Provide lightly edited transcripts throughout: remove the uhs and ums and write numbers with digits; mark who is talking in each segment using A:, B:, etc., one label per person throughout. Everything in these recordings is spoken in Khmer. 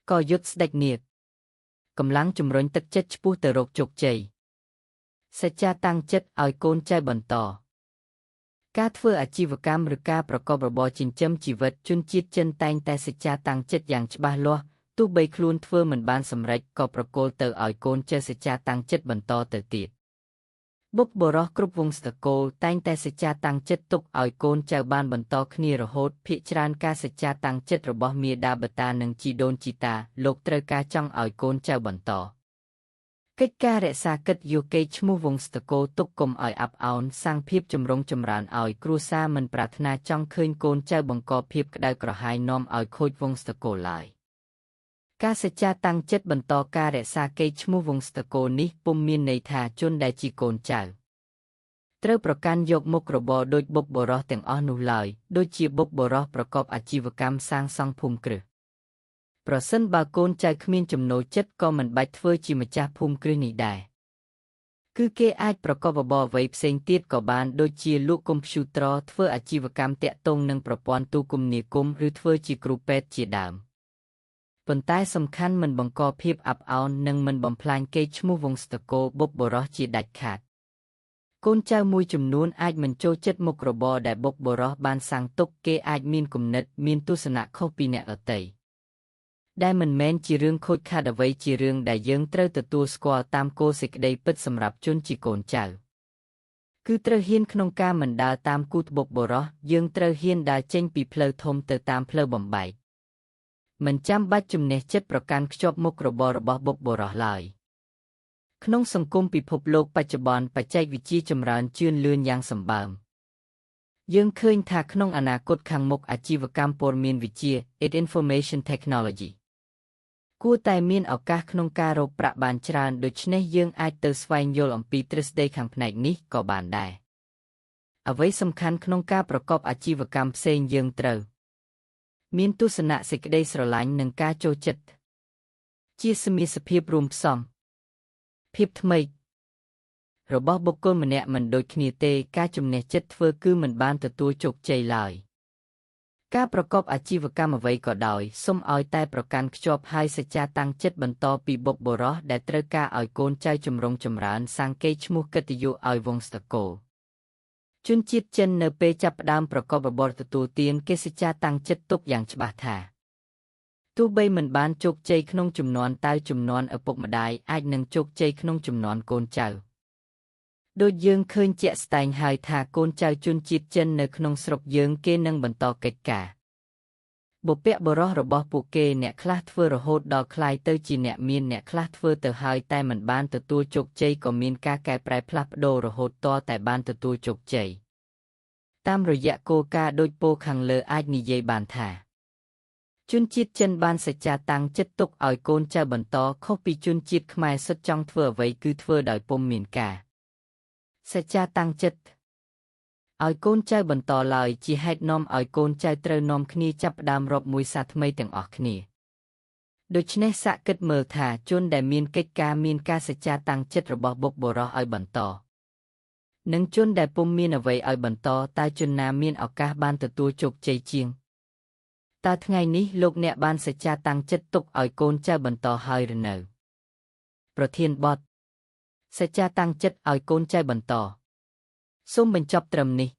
A: ក៏យុទ្ធស្ដេចនាគកម្លាំងជំរុញទឹកចិត្តឆ្ពោះទៅរកជោគជ័យសច្ចាតាំងចិត្តឲ្យកូនចៅបន្តការធ្វើអាជីវកម្មឬការប្រកបរបរចិញ្ចឹមជីវិតជនជាតិចិនតែងតែសច្ចាតាំងចិត្តយ៉ាងច្បាស់លាស់ទោះបីខ្លួនធ្វើមិនបានសម្រេចក៏ប្រគល់ទៅឲ្យកូនចៅសច្ចាតាំងចិត្តបន្តទៅទៀតបុព្វបុរសគ្រប់វង្សត្រកូលតែងតែសច្ចាតាំងចិត្តទុកឲ្យកូនចៅបានបន្តគ្នារហូតភាគច្រើនការសច្ចាតាំងចិត្តរបស់មាតាបិតានិងជីដូនជីតាលោកត្រូវការចង់ឲ្យកូនចៅបន្តកិច្ចការរក្សាកិត្តិយសកេរ្តិ៍ឈ្មោះវង្សត្រកូលទុកកុំឲ្យអាប់អោនសាងភាពចម្រុងចម្រើនឲ្យគ្រួសារមិនប្រាថ្នាចង់ឃើញកូនចៅបង្កភាពក្តៅក្រហាយនាំឲ្យខូចវង្សត្រកូលឡើយការសច្ចាតាំងចិត្តបន្តការរក្សាកេរ្តិ៍ឈ្មោះវង្សត្រកូលនេះពុំមានន័យថាជនដែលជាកូនចៅត្រូវប្រកាន់យកមុខរបរដូចបុព្វបុរសទាំងអស់នោះឡើយដូចជាបុព្វបុរសប្រកបអាជីវកម្មសាងសង់ភូមិគ្រឹះប្រសិនបើកូនចៅគ្មានចំណូលចិត្តក៏មិនបាច់ធ្វើជាម្ចាស់ភូមិគ្រឹះនេះដែរគឺគេអាចប្រកបរបរអ្វីផ្សេងទៀតក៏បានដូចជាលក់កុំព្យូទ័រធ្វើអាជីវកម្មតាក់ទងនឹងប្រព័ន្ធទូរគមនាគមន៍ឬធ្វើជាគ្រូពេទ្យជាដើមប៉ុន្តែសំខាន់មិនបង្កភាពអាប់អោននិងមិនបំផ្លាញកេរ្តិ៍ឈ្មោះវង្សត្រកូលបុព្វបុរសជាដាច់ខាតកូនចៅមួយចំនួនអាចមិនចូលចិត្តមុខរបរដែលបុព្វបុរសបានសាងទុកគេអាចមានគំនិតមានទស្សនៈខុសពីអ្នកដទៃដែលមិនមែនជារឿងខូចខាតអ្វីជារឿងដែលយើងត្រូវទទួលស្គាល់តាមគោលសេចក្តីពិតសម្រាប់ជនជាកូនចៅគឺត្រូវហ៊ានក្នុងការមិនដើរតាមគូត្បុព្វបុរសយើងត្រូវហ៊ានដើរចេញពីផ្លូវធំទៅតាមផ្លូវបំបែកមិនចាំបាច់ជំនះចិត្តប្រកាន់ខ្ជាប់មុខរបររបស់បុព្វបុរសឡើយក្នុងសង្គមពិភពលោកបច្ចុប្បន្នបច្ចេកវិទ្យាចម្រើនជឿនលឿនយ៉ាងសម្បើមយើងឃើញថាក្នុងអនាគតខាងមុខអាជីវកម្មព័ត៌មានវិទ្យា Information Technology គួរតែមានឱកាសក្នុងការរកប្រាក់បានច្រើនដូច្នេះយើងអាចទៅស្វែងយល់អំពីទ្រឹស្ដីខាងផ្នែកនេះក៏បានដែរអ្វីសំខាន់ក្នុងការប្រកបអាជីវកម្មផ្សេងយើងត្រូវមានទស្សនៈសេចក្តីស្រឡាញ់និងការចូលចិត្តជាសមាសភាពរួមផ្សំភាពថ្មីរបស់បុគ្គលម្នាក់មិនដូចគ្នាទេការជំនះចិត្តធ្វើគឺមិនបានទទួលជោគជ័យឡើយការប្រកបអាជីវកម្មអ្វីក៏ដោយសូមឲ្យតែប្រកាន់ខ្ជាប់ហើយសច្ចាតាំងចិត្តបន្តពីបុព្វបុរសដែលត្រូវការឲ្យកូនចៅចម្រុងចម្រើនសាងកេរ្តិ៍ឈ្មោះកិត្តិយសឲ្យវង្សត្រកូលជនជាតិចិននៅពេលចាប់ផ្ដើមប្រកបរបរទទួលទានគេសច្ចាតាំងចិត្តទុកយ៉ាងច្បាស់ថាទោះបីមិនបានជោគជ័យក្នុងជំនាន់តៅជំនាន់ឪពុកម្ដាយអាចនឹងជោគជ័យក្នុងជំនាន់កូនចៅដូចយើងឃើញជាក់ស្ដែងហើយថាកូនចៅជនជាតិចិននៅក្នុងស្រុកយើងគេនឹងបន្តកិច្ចការបុព្វបុរសរបស់ពួកគេអ្នកខ្លះធ្វើរហូតដល់ក្លាយទៅជាអ្នកមានអ្នកខ្លះធ្វើទៅហើយតែមិនបានទទួលជោគជ័យក៏មានការកែប្រែផ្លាស់ប្ដូររហូតទាល់តែបានទទួលជោគជ័យតាមរយៈគោលការណ៍ដូចពោលខាងលើអាចនិយាយបានថាជនជាតិចិនបានសច្ចាតាំងចិត្តទុកឲ្យកូនចៅបន្តខុសពីជនជាតិខ្មែរសុទ្ធចង់ធ្វើអ្វីគឺធ្វើដោយពុំមានការសច្ចាតាំងចិត្តឲ្យកូនចៅបន្តឡើយជាហេតុនាំឲ្យកូនចៅត្រូវនាំគ្នាចាប់ផ្ដើមរាប់មួយសាថ្មីទាំងអស់គ្នាដូច្នេះសាកគិតមើលថាជនដែលមានកិច្ចការមានការសច្ចាតាំងចិត្តរបស់បុព្វបុរសឲ្យបន្តនិងជនដែលពុំមានអ្វីឲ្យបន្តតើជនណាមានឱកាសបានទទួលជោគជ័យជាងតើថ្ងៃនេះលោកអ្នកបានសច្ចាតាំងចិត្តទុកឲ្យកូនចៅបន្តហើយឬនៅប្រធានបទសច្ចាតាំងចិត្តឲ្យកូនចៅបន្តសូមបញ្ចប់ត្រឹមនេះ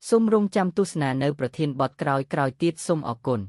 A: សូមរងចាំទស្សនានៅប្រធានបទក្រោយៗទៀតសូមអរគុណ